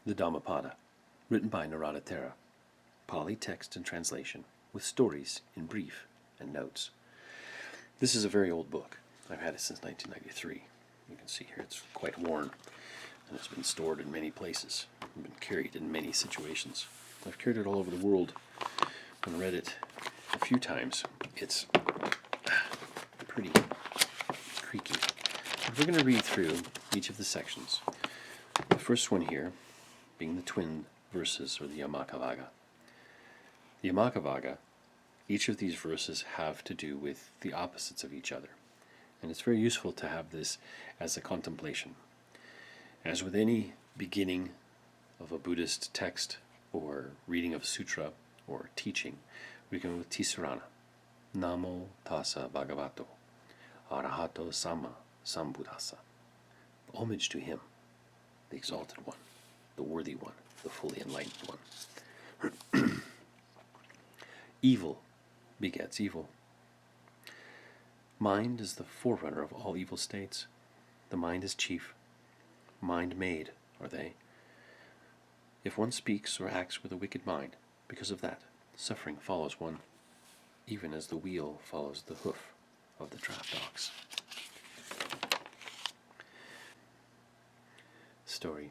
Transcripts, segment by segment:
The Dhammapada, written by Narada Thera, Pali text and translation, with stories in brief and notes. This is a very old book. I've had it since 1993. You can see here it's quite worn, and it's been stored in many places, and been carried in many situations. I've carried it all over the world and read it a few times. It's pretty creaky. We're going to read through each of the sections. The first one here being the Twin Verses, or the Yamaka Vagga. The Yamaka Vagga, each of these verses have to do with the opposites of each other. And it's very useful to have this as a contemplation. As with any beginning of a Buddhist text or reading of a sutra or teaching, we begin with Tisarana. Namo tassa bhagavato arahato sama sambuddhassa. Homage to him, the exalted one, the worthy one, the fully enlightened one. Evil begets evil. Mind is the forerunner of all evil states. The mind is chief. Mind-made are they. If one speaks or acts with a wicked mind, because of that, suffering follows one, even as the wheel follows the hoof of the draft ox. Story.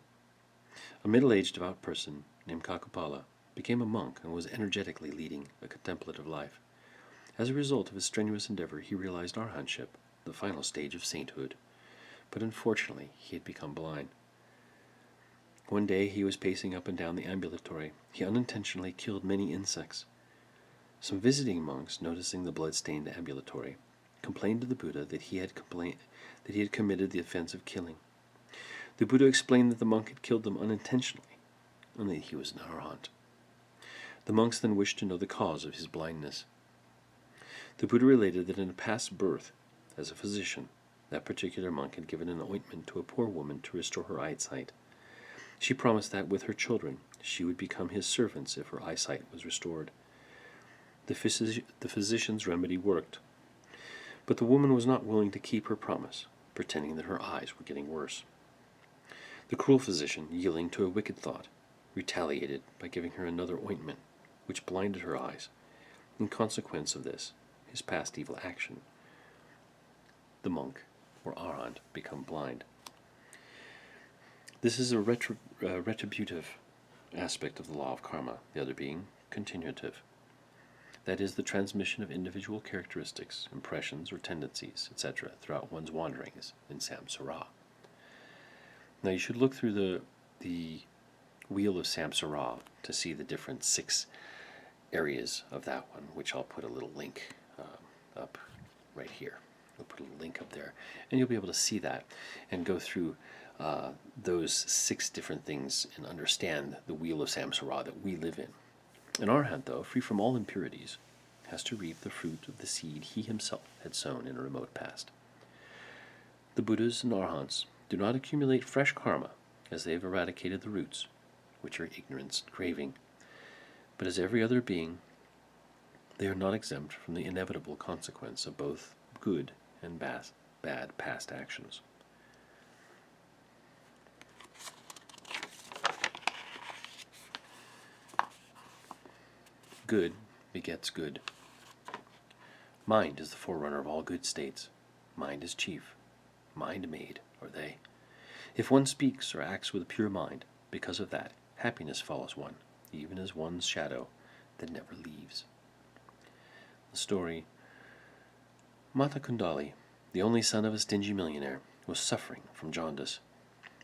A middle-aged devout person named Kakupala became a monk and was energetically leading a contemplative life. As a result of his strenuous endeavor, he realized arhatship, the final stage of sainthood. But unfortunately, he had become blind. One day he was pacing up and down the ambulatory. He unintentionally killed many insects. Some visiting monks, noticing the blood-stained ambulatory, complained to the Buddha that he had committed the offense of killing. The Buddha explained that the monk had killed them unintentionally, and that he was an arhat. The monks then wished to know the cause of his blindness. The Buddha related that in a past birth, as a physician, that particular monk had given an ointment to a poor woman to restore her eyesight. She promised that, with her children, she would become his servants if her eyesight was restored. The physician's remedy worked, but the woman was not willing to keep her promise, pretending that her eyes were getting worse. The cruel physician, yielding to a wicked thought, retaliated by giving her another ointment, which blinded her eyes. In consequence of this, his past evil action, the monk, or arhat, become blind. This is a retributive aspect of the law of karma, the other being continuative. That is, the transmission of individual characteristics, impressions, or tendencies, etc., throughout one's wanderings in samsara. Now you should look through the wheel of samsara to see the different 6 areas of that one, which I'll put a little link up right here. We'll put a little link up there, and you'll be able to see that and go through those 6 different things and understand the wheel of samsara that we live in. An arhat, though, free from all impurities, has to reap the fruit of the seed he himself had sown in a remote past. The Buddhas and arhats do not accumulate fresh karma, as they have eradicated the roots, which are ignorance and craving. But as every other being, they are not exempt from the inevitable consequence of both good and bad past actions. Good begets good. Mind is the forerunner of all good states. Mind is chief. Mind-made are they. If one speaks or acts with a pure mind, because of that, happiness follows one, even as one's shadow that never leaves. The story. Mata Kundali, the only son of a stingy millionaire, was suffering from jaundice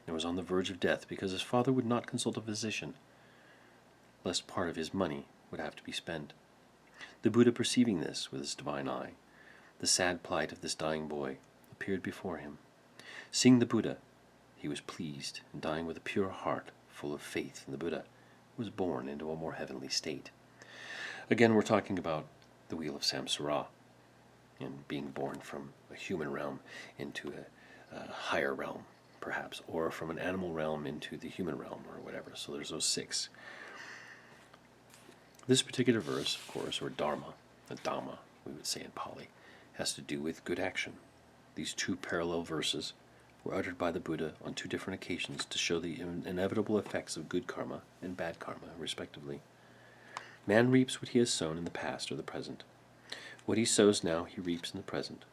and was on the verge of death because his father would not consult a physician, lest part of his money would have to be spent. The Buddha, perceiving this with his divine eye, the sad plight of this dying boy, appeared before him. Seeing the Buddha, he was pleased, and dying with a pure heart, full of faith in the Buddha, was born into a more heavenly state. Again, we're talking about the wheel of samsara, and being born from a human realm into a higher realm, perhaps, or from an animal realm into the human realm, or whatever. So there's those 6. This particular verse, of course, or dharma, the Dhamma, we would say in Pali, has to do with good action. These 2 parallel verses were uttered by the Buddha on 2 different occasions to show the inevitable effects of good karma and bad karma, respectively. Man reaps what he has sown in the past or the present. What he sows now, he reaps in the present.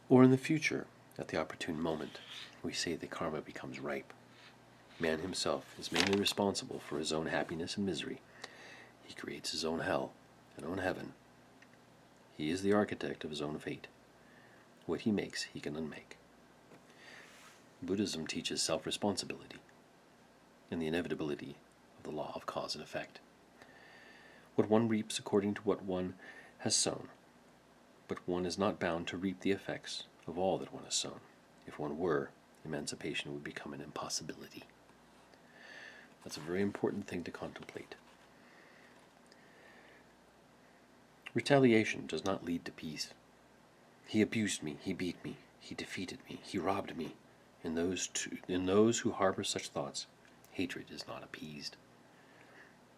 Or in the future, at the opportune moment, we say the karma becomes ripe. Man himself is mainly responsible for his own happiness and misery. He creates his own hell and own heaven. He is the architect of his own fate. What he makes, he can unmake. Buddhism teaches self-responsibility and the inevitability of the law of cause and effect. What one reaps according to what one has sown, but one is not bound to reap the effects of all that one has sown. If one were, emancipation would become an impossibility. That's a very important thing to contemplate. Retaliation does not lead to peace. He abused me, he beat me, he defeated me, he robbed me. In those who harbor such thoughts, hatred is not appeased.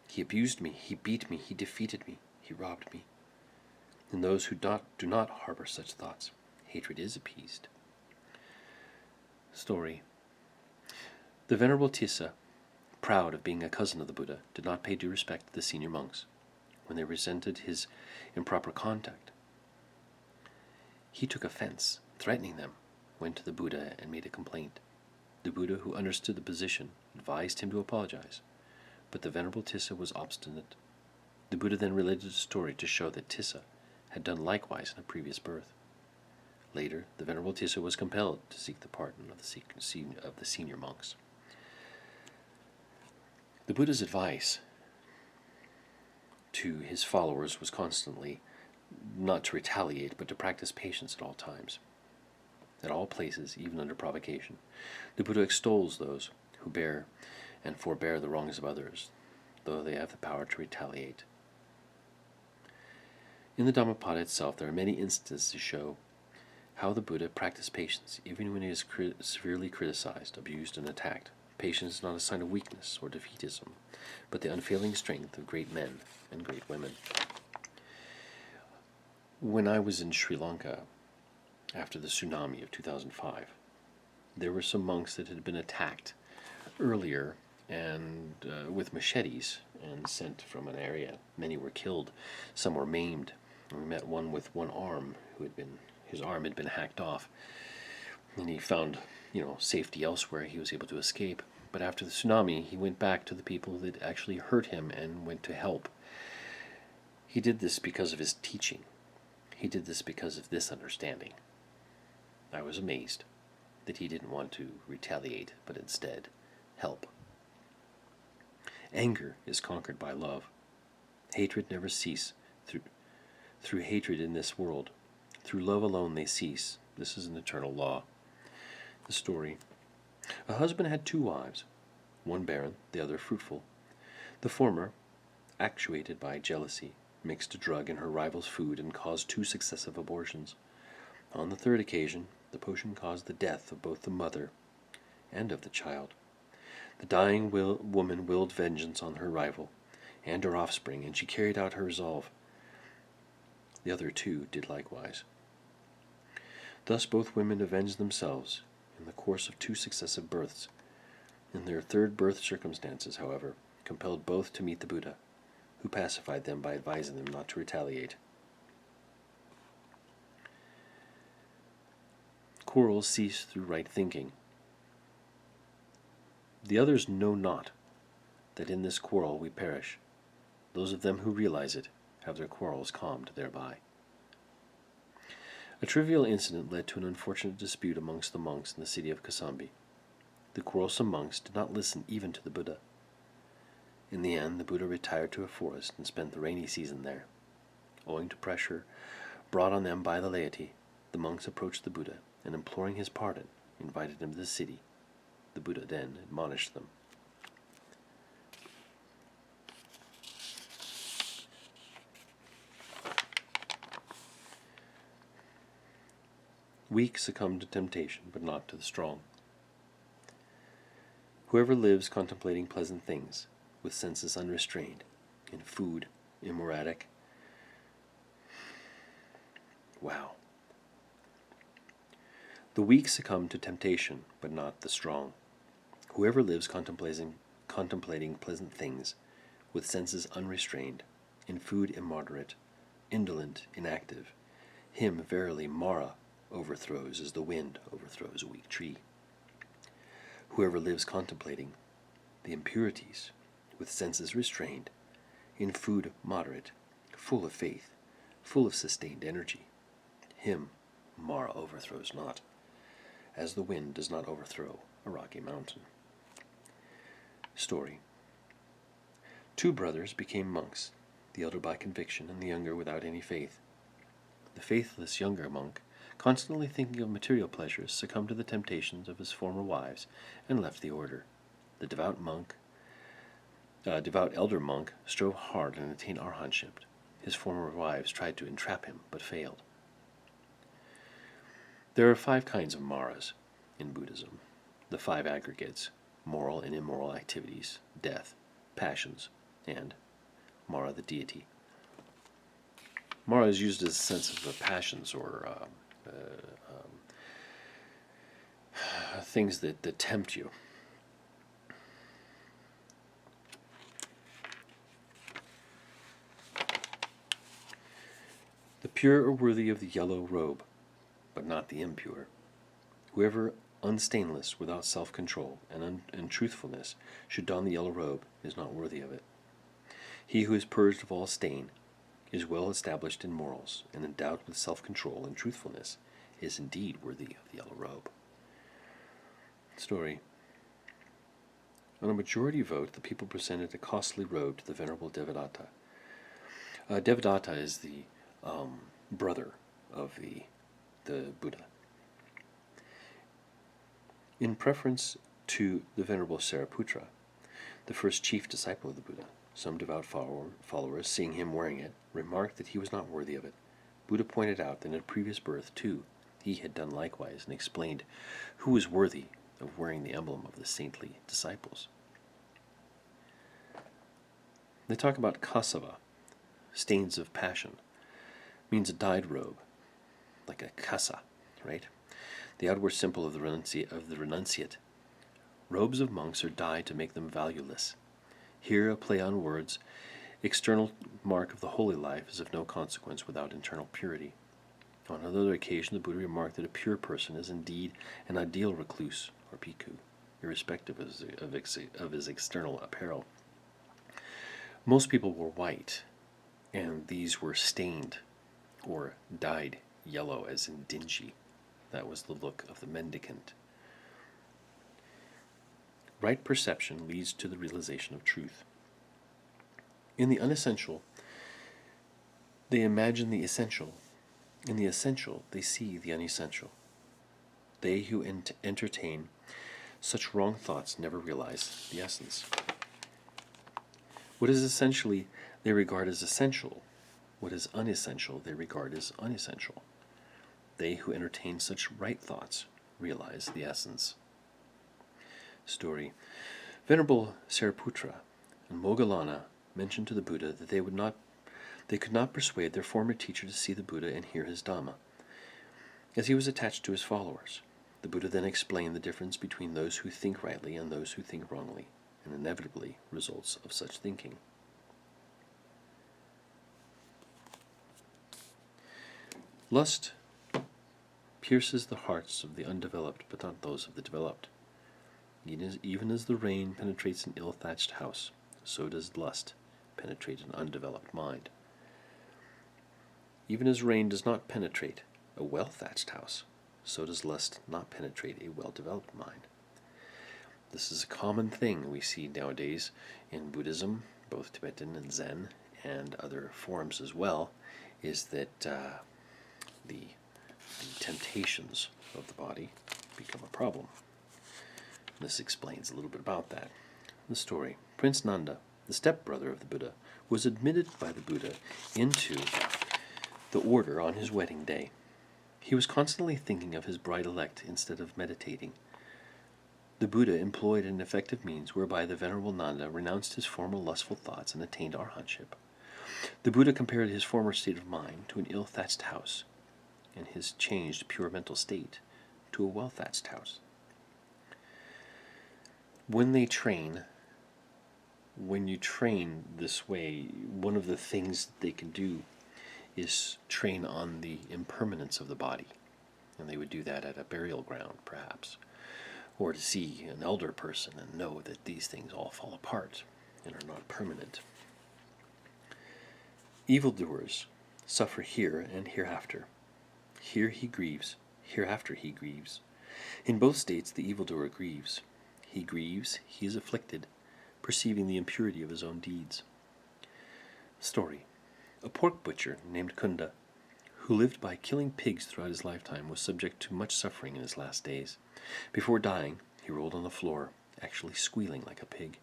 He abused me, he beat me, he defeated me, he robbed me. In those who do not harbor such thoughts, hatred is appeased. Story. The Venerable Tissa, proud of being a cousin of the Buddha, did not pay due respect to the senior monks when they resented his improper conduct. He took offense, threatening them, went to the Buddha and made a complaint. The Buddha, who understood the position, advised him to apologize, but the Venerable Tissa was obstinate. The Buddha then related a story to show that Tissa had done likewise in a previous birth. Later, the Venerable Tissa was compelled to seek the pardon of the senior monks. The Buddha's advice to his followers was constantly not to retaliate, but to practice patience at all times, at all places, even under provocation. The Buddha extols those who bear and forbear the wrongs of others, though they have the power to retaliate. In the Dhammapada itself, there are many instances to show how the Buddha practiced patience, even when he is severely criticized, abused, and attacked. Patience is not a sign of weakness or defeatism, but the unfailing strength of great men and great women. When I was in Sri Lanka, after the tsunami of 2005, there were some monks that had been attacked earlier and with machetes and sent from an area. Many were killed, some were maimed. We met one with one arm his arm had been hacked off, and he found safety elsewhere. He was able to escape. But after the tsunami, he went back to the people that actually hurt him and went to help. He did this because of his teaching. He did this because of this understanding. I was amazed that he didn't want to retaliate, but instead help. Anger is conquered by love. Hatred never ceases through hatred in this world. Through love alone they cease. This is an eternal law. The story. A husband had 2 wives, one barren, the other fruitful. The former, actuated by jealousy, mixed a drug in her rival's food and caused 2 successive abortions. On the 3rd occasion, the potion caused the death of both the mother and of the child. The dying woman willed vengeance on her rival and her offspring, and she carried out her resolve. The other 2 did likewise. Thus both women avenged themselves in the course of 2 successive births. In their 3rd birth circumstances, however, compelled both to meet the Buddha, who pacified them by advising them not to retaliate. Quarrels cease through right thinking. The others know not that in this quarrel we perish. Those of them who realize it have their quarrels calmed thereby. A trivial incident led to an unfortunate dispute amongst the monks in the city of Kosambi. The quarrelsome monks did not listen even to the Buddha. In the end, the Buddha retired to a forest and spent the rainy season there. Owing to pressure brought on them by the laity, the monks approached the Buddha and, imploring his pardon, invited him to the city. The Buddha then admonished them. Weak succumb to temptation, but not to the strong. Whoever lives contemplating pleasant things, with senses unrestrained, in food, immorality. Wow. The weak succumb to temptation, but not the strong. Whoever lives contemplating pleasant things, with senses unrestrained, in food immoderate, indolent, inactive, him verily Mara overthrows as the wind overthrows a weak tree. Whoever lives contemplating the impurities, with senses restrained, in food moderate, full of faith, full of sustained energy, him Mara overthrows not, as the wind does not overthrow a rocky mountain. Story. Two brothers became monks, the elder by conviction and the younger without any faith. The faithless younger monk, constantly thinking of material pleasures, succumbed to the temptations of his former wives and left the order. The devout elder monk strove hard and attained arhatship. His former wives tried to entrap him, but failed. There are 5 kinds of maras in Buddhism. The 5 aggregates: moral and immoral activities, death, passions, and Mara the deity. Mara is used as a sense of passions or things that tempt you. The pure are worthy of the yellow robe, but not the impure. Whoever unstainless, without self-control and truthfulness, should don the yellow robe is not worthy of it. He who is purged of all stain, is well established in morals, and endowed with self-control and truthfulness, is indeed worthy of the yellow robe. Story. On a majority vote, the people presented a costly robe to the Venerable Devadatta. Devadatta is the brother of the Buddha. In preference to the Venerable Sariputra, the first chief disciple of the Buddha, some devout followers, seeing him wearing it, remarked that he was not worthy of it. Buddha pointed out that in a previous birth, too, he had done likewise, and explained who was worthy of wearing the emblem of the saintly disciples. They talk about kasava, stains of passion, means a dyed robe, like a kasa, right? The outward symbol of the renunciate. Robes of monks are dyed to make them valueless. Here a play on words. External mark of the holy life is of no consequence without internal purity. On another occasion, the Buddha remarked that a pure person is indeed an ideal recluse, or bhikkhu, irrespective of his external apparel. Most people wore white, and these were stained or dyed yellow, as in dingy. That was the look of the mendicant. Right perception leads to the realization of truth. In the unessential, they imagine the essential. In the essential, they see the unessential. They who entertain such wrong thoughts never realize the essence. What is essentially they regard as essential. What is unessential they regard as unessential. They who entertain such right thoughts realize the essence. Story. Venerable Sariputra and Moggallana mentioned to the Buddha that they could not persuade their former teacher to see the Buddha and hear his Dhamma, as he was attached to his followers. The Buddha then explained the difference between those who think rightly and those who think wrongly, and inevitably results of such thinking. Lust pierces the hearts of the undeveloped, but not those of the developed. Even as the rain penetrates an ill-thatched house, so does lust penetrate an undeveloped mind. Even as rain does not penetrate a well-thatched house, so does lust not penetrate a well-developed mind. This is a common thing we see nowadays in Buddhism, both Tibetan and Zen, and other forms as well, is that the temptations of the body become a problem. This explains a little bit about that. The story. Prince Nanda, the stepbrother of the Buddha, was admitted by the Buddha into the order on his wedding day. He was constantly thinking of his bride-elect instead of meditating. The Buddha employed an effective means whereby the Venerable Nanda renounced his former lustful thoughts and attained arhatship. The Buddha compared his former state of mind to an ill-thatched house, and his changed pure mental state to a well-thatched house. When you train this way, one of the things that they can do is train on the impermanence of the body. And they would do that at a burial ground, perhaps, or to see an elder person and know that these things all fall apart and are not permanent. Evildoers suffer here and hereafter. Here he grieves, hereafter he grieves. In both states the evildoer grieves. He grieves, he is afflicted, perceiving the impurity of his own deeds. Story. A pork butcher named Kunda, who lived by killing pigs throughout his lifetime, was subject to much suffering in his last days. Before dying, he rolled on the floor, actually squealing like a pig.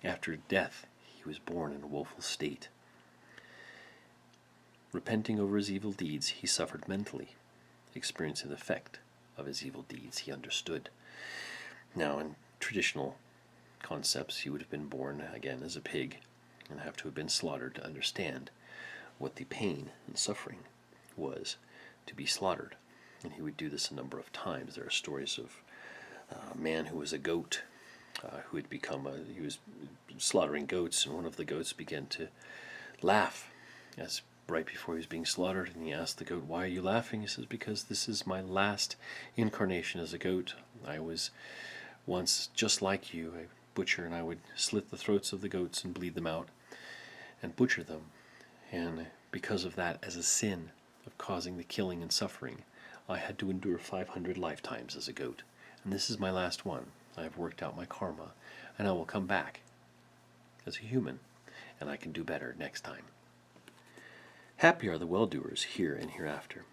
After death, he was born in a woeful state. Repenting over his evil deeds, he suffered mentally. Experiencing the effect of his evil deeds, he understood. Now, in traditional concepts, he would have been born again as a pig and have to have been slaughtered to understand what the pain and suffering was to be slaughtered. And he would do this a number of times. There are stories of a man who was a goat, who had he was slaughtering goats, and one of the goats began to laugh as right before he was being slaughtered, and he asked the goat, "Why are you laughing?" He says, "Because this is my last incarnation as a goat. I was once just like you, a butcher, and I would slit the throats of the goats and bleed them out and butcher them. And because of that, as a sin of causing the killing and suffering, I had to endure 500 lifetimes as a goat. And this is my last one. I have worked out my karma, and I will come back as a human, and I can do better next time. Happy are the well-doers here and hereafter.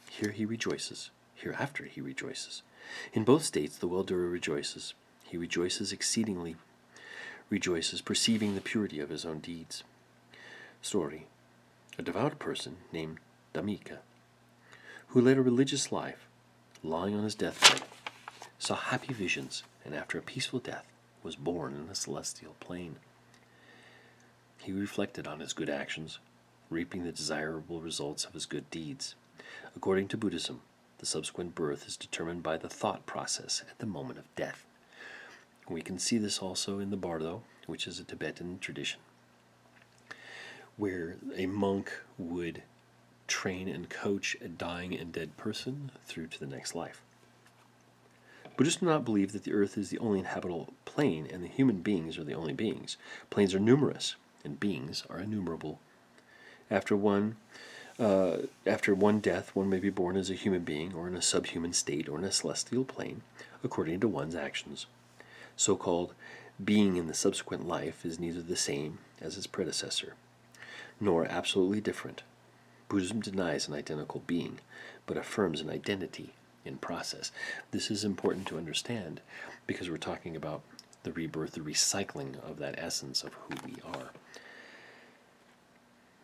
Here he rejoices, hereafter he rejoices. In both states the well-doer rejoices. He rejoices exceedingly, rejoices, perceiving the purity of his own deeds. Story. A devout person named Dhammika, who led a religious life, lying on his deathbed, saw happy visions, and after a peaceful death was born in the celestial plane. He reflected on his good actions, reaping the desirable results of his good deeds. According to Buddhism, the subsequent birth is determined by the thought process at the moment of death. We can see this also in the bardo, which is a Tibetan tradition, where a monk would train and coach a dying and dead person through to the next life. Buddhists do not believe that the earth is the only inhabitable plane and the human beings are the only beings. Planes are numerous, and beings are innumerable. After one death, one may be born as a human being, or in a subhuman state, or in a celestial plane, according to one's actions. So-called being in the subsequent life is neither the same as its predecessor, nor absolutely different. Buddhism denies an identical being, but affirms an identity in process. This is important to understand because we're talking about the rebirth, the recycling of that essence of who we are.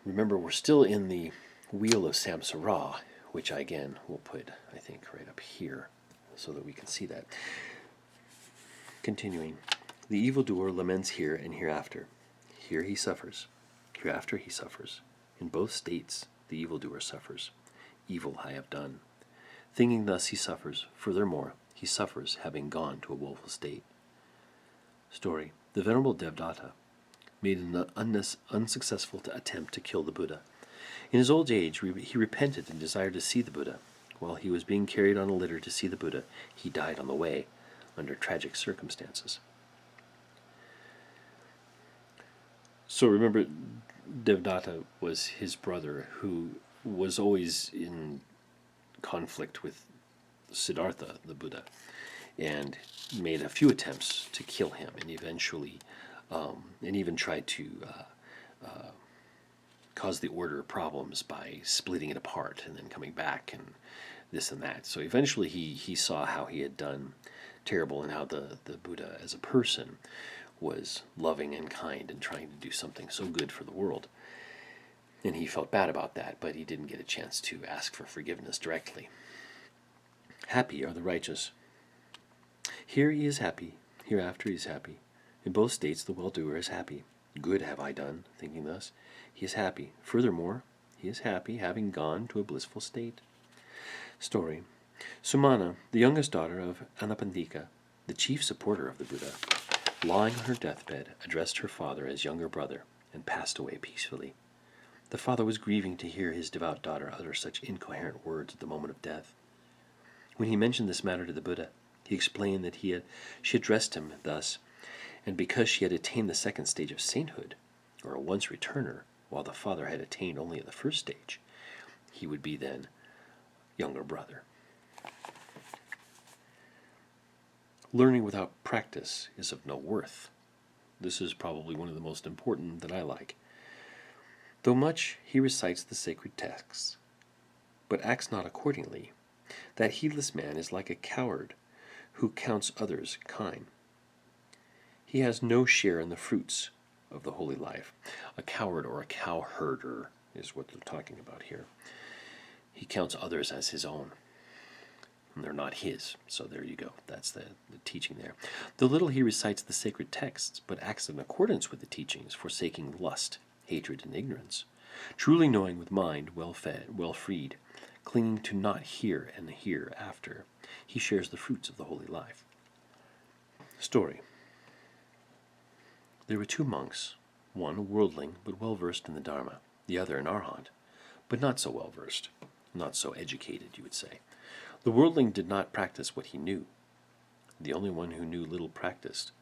Remember, we're still in the wheel of samsara, which I again will put, I think, right up here so that we can see that. Continuing, the evildoer laments here and hereafter. Here he suffers, hereafter he suffers. In both states, the evildoer suffers. Evil I have done. Thinking thus he suffers. Furthermore, he suffers having gone to a woeful state. Story. The Venerable Devdatta made an unsuccessful attempt to kill the Buddha. In his old age, he repented and desired to see the Buddha. While he was being carried on a litter to see the Buddha, he died on the way, under tragic circumstances. So remember, Devdatta was his brother who was always in conflict with Siddhartha, the Buddha, and made a few attempts to kill him, and eventually, and even tried to cause the order problems by splitting it apart and then coming back and this and that. So eventually he saw how he had done terrible and how the Buddha as a person was loving and kind and trying to do something so good for the world. And he felt bad about that, but he didn't get a chance to ask for forgiveness directly. Happy are the righteous. Here he is happy, hereafter he is happy. In both states the well-doer is happy. Good have I done, thinking thus. He is happy. Furthermore, he is happy, having gone to a blissful state. Story. Sumana, the youngest daughter of Anapantika, the chief supporter of the Buddha, lying on her deathbed, addressed her father as younger brother and passed away peacefully. The father was grieving to hear his devout daughter utter such incoherent words at the moment of death. When he mentioned this matter to the Buddha, he explained that she addressed him thus, and because she had attained the second stage of sainthood, or a once returner, while the father had attained only the first stage, he would be then younger brother. Learning without practice is of no worth. This is probably one of the most important that I like. Though much he recites the sacred texts, but acts not accordingly, that heedless man is like a coward who counts others kind. He has no share in the fruits of the holy life. A coward or a cow herder is what they're talking about here. He counts others as his own, and they're not his. So there you go. That's the teaching there. The little he recites the sacred texts, but acts in accordance with the teachings, forsaking lust, hatred, and ignorance, truly knowing with mind well fed, well freed, clinging to not here and hereafter, he shares the fruits of the holy life. Story. There were two monks, one a worldling but well versed in the Dharma, the other an arhat, but not so well versed, not so educated, you would say. The worldling did not practice what he knew. The only one who knew little practiced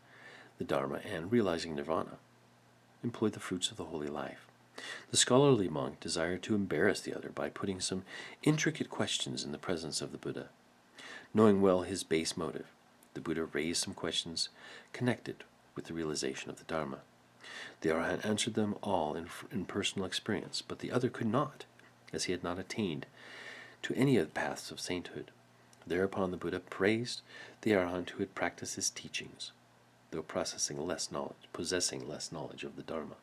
the Dharma and, realizing nirvana, employed the fruits of the holy life. The scholarly monk desired to embarrass the other by putting some intricate questions in the presence of the Buddha. Knowing well his base motive, the Buddha raised some questions connected with the realization of the Dharma. The arhat answered them all in personal experience, but the other could not, as he had not attained to any of the paths of sainthood. Thereupon the Buddha praised the arhat who had practiced his teachings, though possessing less knowledge of the Dharma.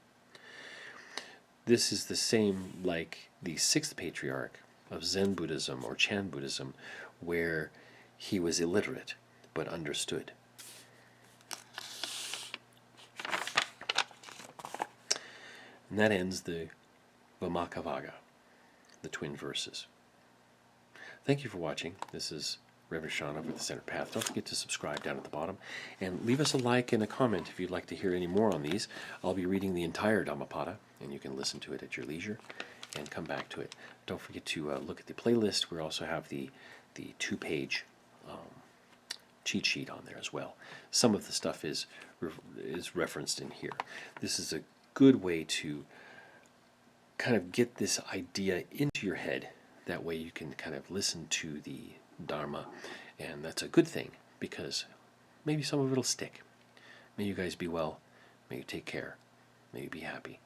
This is the same like the sixth patriarch of Zen Buddhism or Chan Buddhism, where he was illiterate but understood. And that ends the Yamaka Vagga, the Twin Verses. Thank you for watching. This is Reverend Sean over the Center Path. Don't forget to subscribe down at the bottom, and leave us a like and a comment if you'd like to hear any more on these. I'll be reading the entire Dhammapada, and you can listen to it at your leisure and come back to it. Don't forget to look at the playlist. We also have the two-page cheat sheet on there as well. Some of the stuff is referenced in here. This is a good way to kind of get this idea into your head. That way you can kind of listen to the Dharma, and that's a good thing, because maybe some of it will stick. May you guys be well. May you take care. May you be happy.